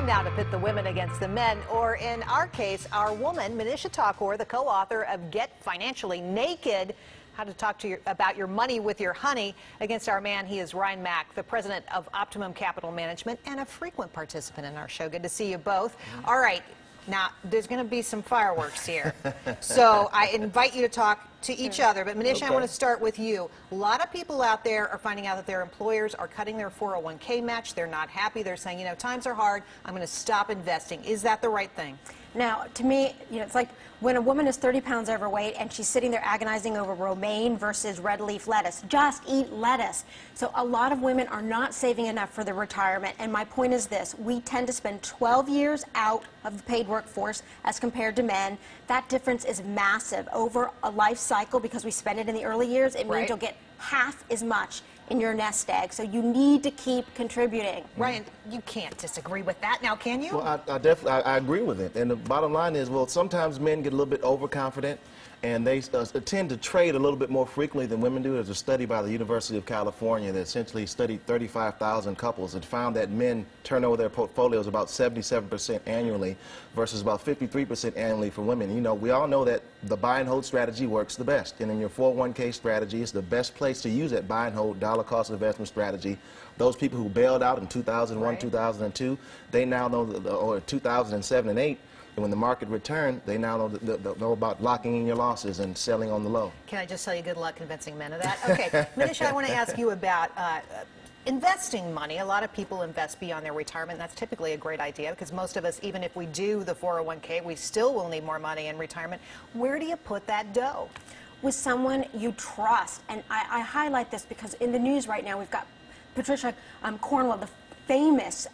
now to pit the women against the men, or in our case, our woman, Manisha Thakor, the co-author of Get Financially Naked, how to talk to about your money with your honey, against our man. He is Ryan Mack, the president of Optimum Capital Management and a frequent participant in our show. Good to see you both. All right. Now, there's going to be some fireworks here. So I invite you to talk to each other. But Manisha, I want to start with you. A lot of people out there are finding out that their employers are cutting their 401k match. They're not happy. They're saying, you know, times are hard. I'm going to stop investing. Is that the right thing? Now, to me, you know, it's like when a woman is 30 pounds overweight and she's sitting there agonizing over romaine versus red leaf lettuce. Just eat lettuce. So a lot of women are not saving enough for their retirement. And my point is this. We tend to spend 12 years out of the paid workforce as compared to men. That difference is massive. Over a life cycle, because we spend it in the early years, it means you'll get half as much in your nest egg. So you need to keep contributing. Ryan, you can't disagree with that now, can you? Well, I definitely agree with it. And the bottom line is, well, sometimes men get a little bit overconfident, and they tend to trade a little bit more frequently than women do. There's a study by the University of California that essentially studied 35,000 couples and found that men turn over their portfolios about 77% annually versus about 53% annually for women. You know, we all know that the buy and hold strategy works the best. And in your 401k strategy, it's the best place to use that buy and hold dollar cost investment strategy. Those people who bailed out in 2001, 2002, they now know, or 2007 and 8, and when the market returned, they now know about locking in your losses and selling on the low. Can I just tell you good luck convincing men of that? Okay, Manisha, I want to ask you about investing money. A lot of people invest beyond their retirement. That's typically a great idea because most of us, even if we do the 401k, we still will need more money in retirement. Where do you put that dough? With someone you trust. And I highlight this because in the news right now, we've got Patricia Cornwell, the famous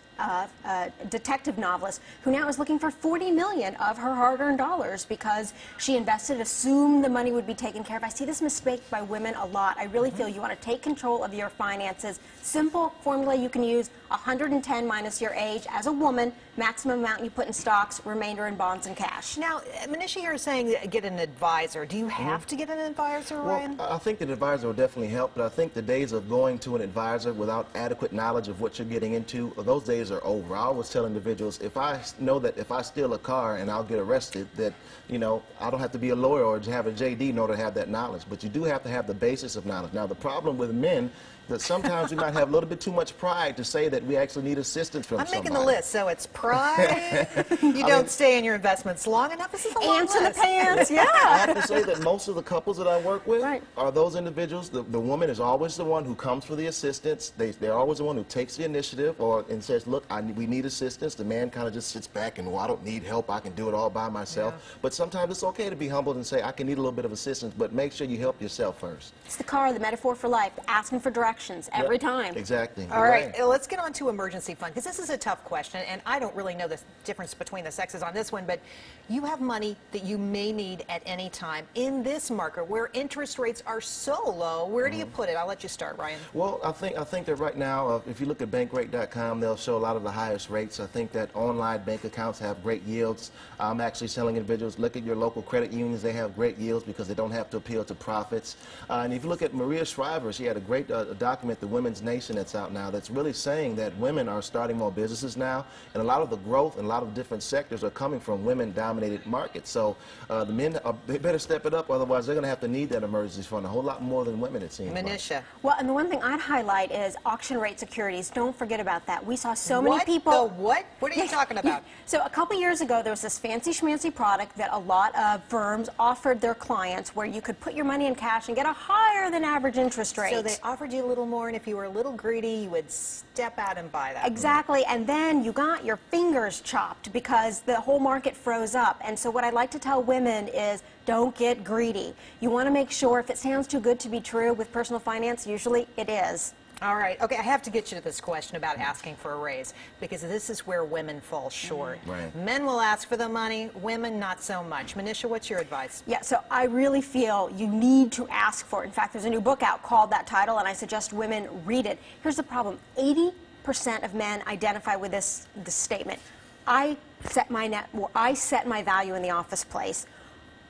detective novelist, who now is looking for $40 million of her hard-earned dollars because she invested, assumed the money would be taken care of. I see this mistake by women a lot. I really feel you want to take control of your finances. Simple formula you can use: 110 minus your age as a woman, maximum amount you put in stocks, remainder in bonds and cash. Now, Manisha, you're saying get an advisor. Do you have to get an advisor, Ryan? Well, I think an advisor will definitely help, but I think the days of going to an advisor without adequate knowledge of what you're getting into, those days are over. I always tell individuals, if I know that if I steal a car and I'll get arrested, that, you know, I don't have to be a lawyer or have a JD in order to have that knowledge, but you do have to have the basis of knowledge. Now, the problem with men that sometimes we might have a little bit too much pride to say that we actually need assistance from somebody. I'm making the list, so it's pride. You don't stay in your investments long enough. This is a long list. Ants in the pants, yeah. I have to say that most of the couples that I work with are those individuals. The woman is always the one who comes for the assistance. They're always the one who takes the initiative and says, look, we need assistance. The man kind of just sits back and, well, I don't need help. I can do it all by myself. Yeah. But sometimes it's okay to be humbled and say, I can need a little bit of assistance, but make sure you help yourself first. It's the car, the metaphor for life, asking for directions every time. Exactly. All right, let's get on to emergency fund, because this is a tough question, and I don't really know the difference between the sexes on this one, but you have money that you may need at any time. In this market, where interest rates are so low, where do you put it? I'll let you start, Ryan. Well, I think that right now, if you look at bankrate.com, they'll show a lot of the highest rates. I think that online bank accounts have great yields. I'm actually telling individuals, look at your local credit unions. They have great yields because they don't have to appeal to profits. And if you look at Maria Shriver, she had a great document, The Women's Nation, that's out now, that's really saying that women are starting more businesses now, and a lot of the growth in a lot of different sectors are coming from women-dominated markets. So the men, they better step it up, otherwise they're going to have to need that emergency fund a whole lot more than women, it seems. Manisha. Well, and the one thing I'd highlight is auction rate securities. Don't forget about that. We saw so many people. What? What are you talking about? So a couple years ago, there was this fancy schmancy product that a lot of firms offered their clients where you could put your money in cash and get a higher than average interest rate. So they offered you a little more, and if you were a little greedy, you would step out and buy that. Exactly, and then you got your fingers chopped because the whole market froze up. And so what I'd like to tell women is, don't get greedy. You want to make sure, if it sounds too good to be true with personal finance, usually it is. All right. Okay, I have to get you to this question about asking for a raise, because this is where women fall short. Right. Men will ask for the money, women not so much. Manisha, what's your advice? Yeah, so I really feel you need to ask for it. In fact, there's a new book out called that title, and I suggest women read it. Here's the problem. 80% of men identify with this statement. I set my value in the office place.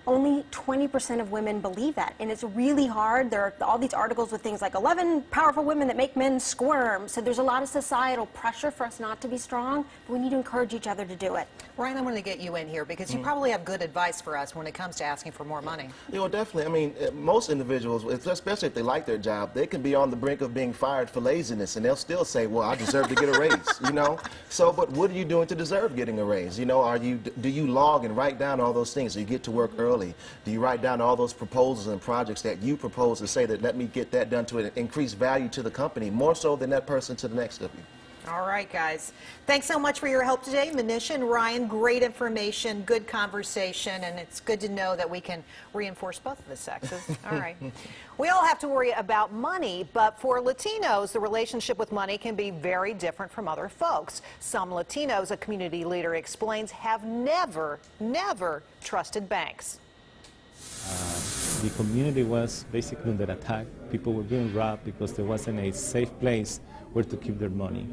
only 20% of women believe that. And it's really hard. There are all these articles with things like 11 powerful women that make men squirm. So there's a lot of societal pressure for us not to be strong, but we need to encourage each other to do it. Ryan, I want to get you in here because you probably have good advice for us when it comes to asking for more money. You know, definitely. I mean, most individuals, especially if they like their job, they can be on the brink of being fired for laziness, and they'll still say, well, I deserve to get a raise, you know? So, but what are you doing to deserve getting a raise? You know, do you log and write down all those things so you get to work early? Do you write down all those proposals and projects that you propose to say that let me get that done to increase value to the company, more so than that person to the next of you? All right, guys. Thanks so much for your help today, Manisha and Ryan. Great information, good conversation, and it's good to know that we can reinforce both of the sexes. All right. We all have to worry about money, but for Latinos, the relationship with money can be very different from other folks. Some Latinos, a community leader explains, have never trusted banks. The community was basically under attack. People were being robbed because there wasn't a safe place where to keep their money.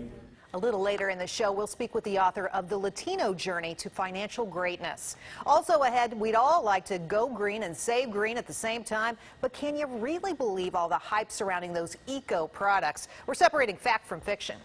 A little later in the show, we'll speak with the author of The Latino Journey to Financial Greatness. Also ahead, we'd all like to go green and save green at the same time, but can you really believe all the hype surrounding those eco products? We're separating fact from fiction.